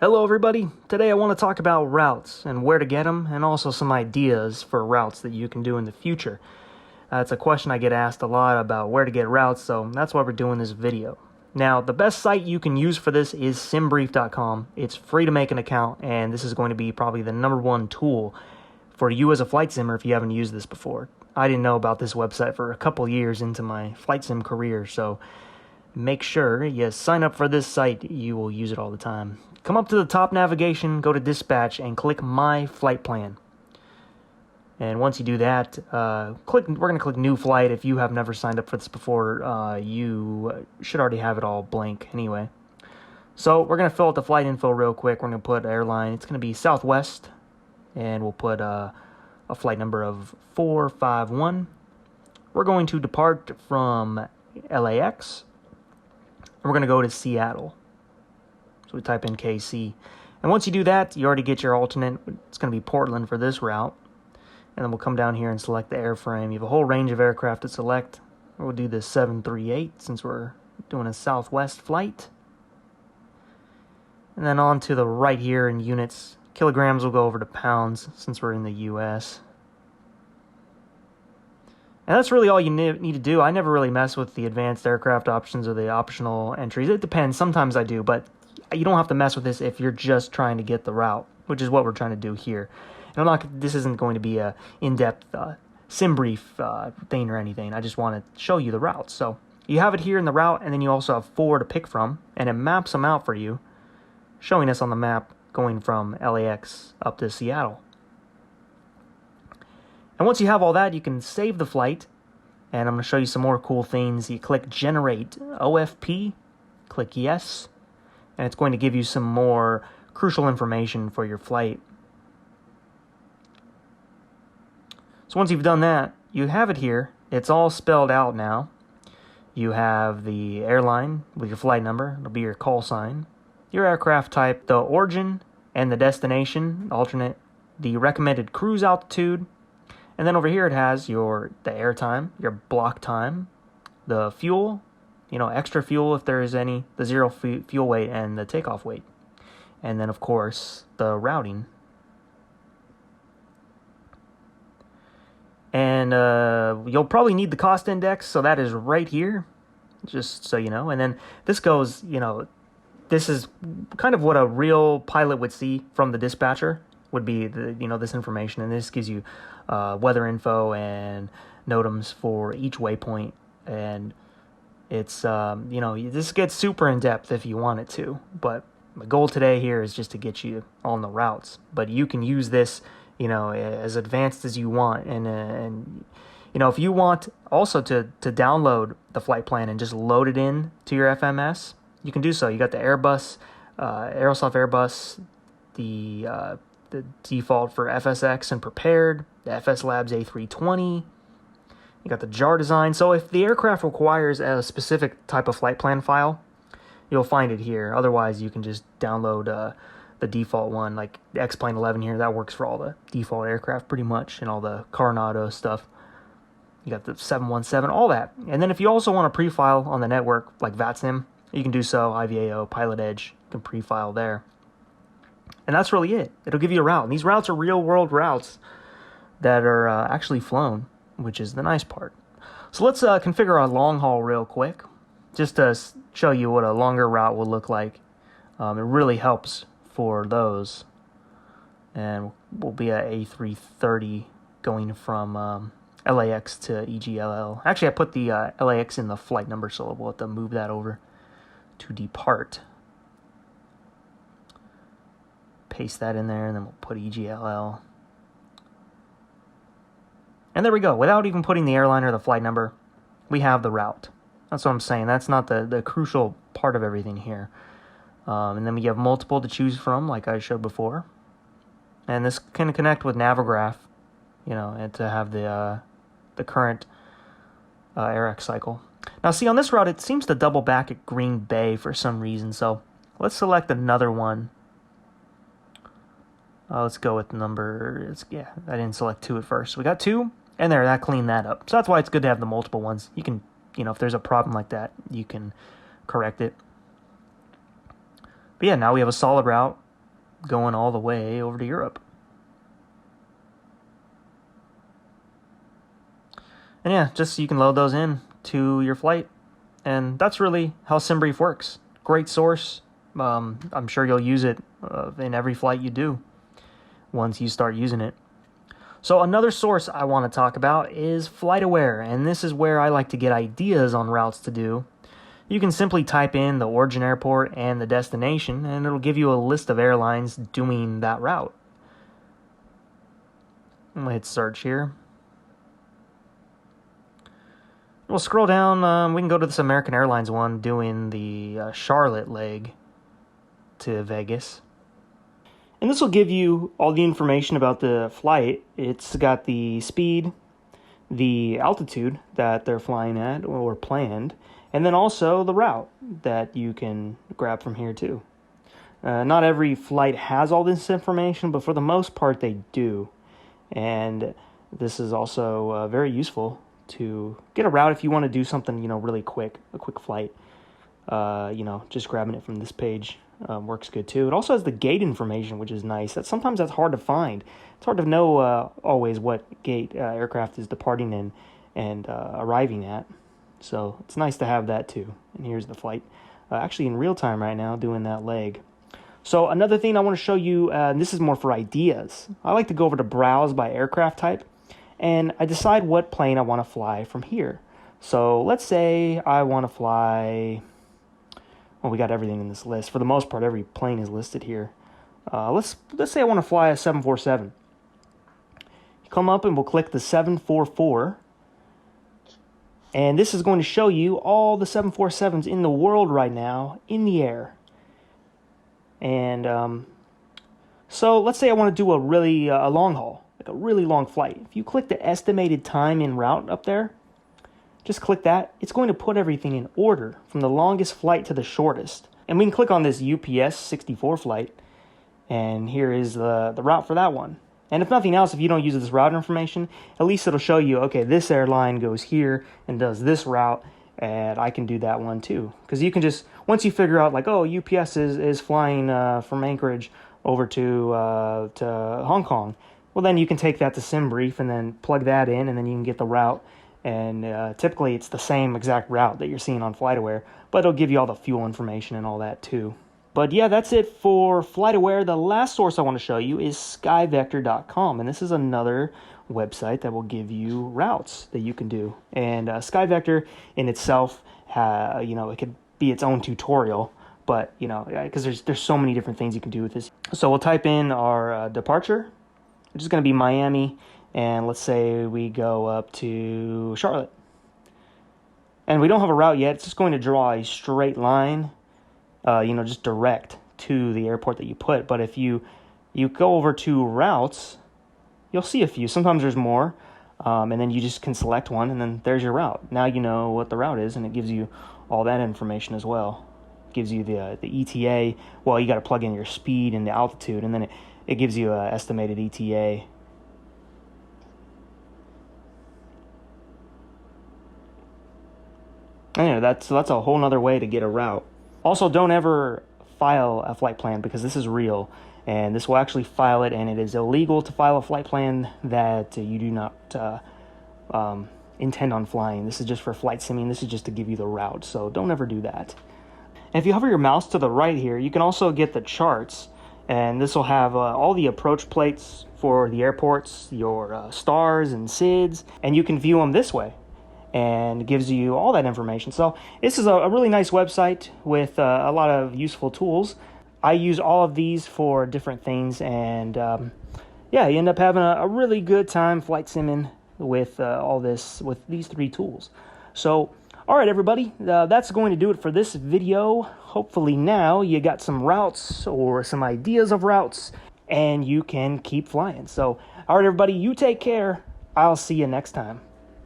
Hello everybody, today I want to talk about routes and where to get them and also some ideas for routes that you can do in the future. It's a question I get asked a lot about where to get routes, so that's why we're doing this video. Now, the best site you can use for this is SimBrief.com. It's free to make an account, and this is going to be probably the #1 tool for you as a flight simmer if you haven't used this before. I didn't know about this website for a couple years into my flight sim career, so make sure you sign up for this site. You will use it all the time. Come up to the top navigation, go to Dispatch, and click My Flight Plan. And once you do that, we're going to click New Flight. If you have never signed up for this before, you should already have it all blank anyway. So we're going to fill out the flight info real quick. We're going to put airline. It's going to be Southwest, and we'll put a flight number of 451. We're going to depart from LAX, and we're going to go to Seattle. So we type in KC. And once you do that, you already get your alternate. It's going to be Portland for this route. And then we'll come down here and select the airframe. You have a whole range of aircraft to select. We'll do the 738 since we're doing a Southwest flight. And then on to the right here in units. Kilograms will go over to pounds since we're in the US. And that's really all you need to do. I never really mess with the advanced aircraft options or the optional entries. It depends. Sometimes I do, but you don't have to mess with this if you're just trying to get the route, which is what we're trying to do here. And this isn't going to be a in-depth SimBrief thing or anything. I just want to show you the routes. So you have it here in the route, and then you also have 4 to pick from, and it maps them out for you, showing us on the map going from LAX up to Seattle. And once you have all that, you can save the flight, and I'm going to show you some more cool things. You click Generate OFP, click Yes, and it's going to give you some more crucial information for your flight. So once you've done that, you have it here. It's all spelled out now. You have the airline with your flight number. It'll be your call sign. Your aircraft type, the origin and the destination, alternate, the recommended cruise altitude. And then over here it has the air time, your block time, the fuel, extra fuel if there is any, the zero fuel weight, and the takeoff weight. And then, of course, the routing. And you'll probably need the cost index, so that is right here, just so you know. And then this goes, this is kind of what a real pilot would see from the dispatcher would be, this information. And this gives you weather info and NOTAMs for each waypoint. And it's, this gets super in-depth if you want it to. But my goal today here is just to get you on the routes. But you can use this, as advanced as you want. And if you want also to download the flight plan and just load it in to your FMS, you can do so. You got the Airbus, Aerosoft Airbus, the default for FSX and Prepared, the FS Labs A320. You got the JAR design. So if the aircraft requires a specific type of flight plan file, you'll find it here. Otherwise, you can just download the default one, like the X-Plane 11 here. That works for all the default aircraft pretty much, and all the Coronado stuff. You got the 717, all that. And then if you also want to pre-file on the network, like VATSIM, you can do so. IVAO, Pilot Edge, you can pre-file there. And that's really it. It'll give you a route. And these routes are real-world routes that are actually flown, which is the nice part. So let's configure a long haul real quick, just to show you what a longer route will look like. It really helps for those. And we'll be at A330 going from LAX to EGLL. Actually, I put the LAX in the flight number, so we'll have to move that over to depart. Paste that in there, and then we'll put EGLL. And there we go. Without even putting the airline or the flight number, we have the route. That's what I'm saying. That's not the crucial part of everything here. And then we have multiple to choose from, like I showed before. And this can connect with Navigraph, and to have the current AirX cycle. Now, see, on this route, it seems to double back at Green Bay for some reason. So let's select another one. Let's go with number. I didn't select 2 at first. So we got 2, and that cleaned that up. So that's why it's good to have the multiple ones. You can, if there's a problem like that, you can correct it. But yeah, now we have a solid route. going all the way over to Europe. And yeah, just so you can load those in to your flight. And that's really how SimBrief works. Great source. I'm sure you'll use it in every flight you do once you start using it. So another source I want to talk about is FlightAware, and this is where I like to get ideas on routes to do. You can simply type in the origin airport and the destination, and it'll give you a list of airlines doing that route. I'm going to hit search here. We'll scroll down. We can go to this American Airlines one doing the Charlotte leg to Vegas. And this will give you all the information about the flight. It's got the speed, the altitude that they're flying at or planned, and then also the route that you can grab from here too. Not every flight has all this information, but for the most part they do. And this is also very useful to get a route if you want to do something, really quick, a quick flight. Just grabbing it from this page works good too. It also has the gate information, which is nice. Sometimes that's hard to find. It's hard to know always what gate aircraft is departing in and arriving at. So it's nice to have that too. And here's the flight, actually in real time right now, doing that leg. So another thing I want to show you, and this is more for ideas. I like to go over to browse by aircraft type, and I decide what plane I want to fly from here. So let's say I want to fly. Well, we got everything in this list. For the most part, every plane is listed here. Let's say I want to fly a 747. You come up and we'll click the 744. And this is going to show you all the 747s in the world right now in the air. And so let's say I want to do a really a long haul, like a really long flight. If you click the estimated time en route up there, just click that. It's going to put everything in order from the longest flight to the shortest. And we can click on this UPS 64 flight. And here is the route for that one. And if nothing else, if you don't use this route information, at least it'll show you, okay, this airline goes here and does this route, and I can do that one too. Because you can just, once you figure out like, oh, UPS is flying from Anchorage over to Hong Kong, well, then you can take that to SimBrief and then plug that in, and then you can get the route. And typically it's the same exact route that you're seeing on FlightAware, but it'll give you all the fuel information and all that too. But yeah, that's it for FlightAware. The last source I want to show you is skyvector.com, and this is another website that will give you routes that you can do. And SkyVector in itself, it could be its own tutorial, but because there's so many different things you can do with this. So we'll type in our departure, which is going to be Miami. And let's say we go up to Charlotte. And we don't have a route yet. It's just going to draw a straight line, just direct to the airport that you put. But if you go over to routes, you'll see a few. Sometimes there's more. And then you just can select one, and then there's your route. Now you know what the route is, and it gives you all that information as well. It gives you the ETA. Well, you got to plug in your speed and the altitude, and then it gives you an estimated ETA. Anyway, that's a whole nother way to get a route. Also, don't ever file a flight plan, because this is real, and this will actually file it, and it is illegal to file a flight plan that you do not intend on flying. This is just for flight simming. This is just to give you the route, so don't ever do that. And if you hover your mouse to the right here, you can also get the charts, and this will have all the approach plates for the airports, your stars and SIDS, and you can view them this way. And it gives you all that information. So this is a really nice website with a lot of useful tools. I use all of these for different things, and you end up having a really good time flight simming with all this, with these three tools. So, all right, everybody, that's going to do it for this video. Hopefully now you got some routes or some ideas of routes, and you can keep flying. So, all right, everybody, you take care. I'll see you next time.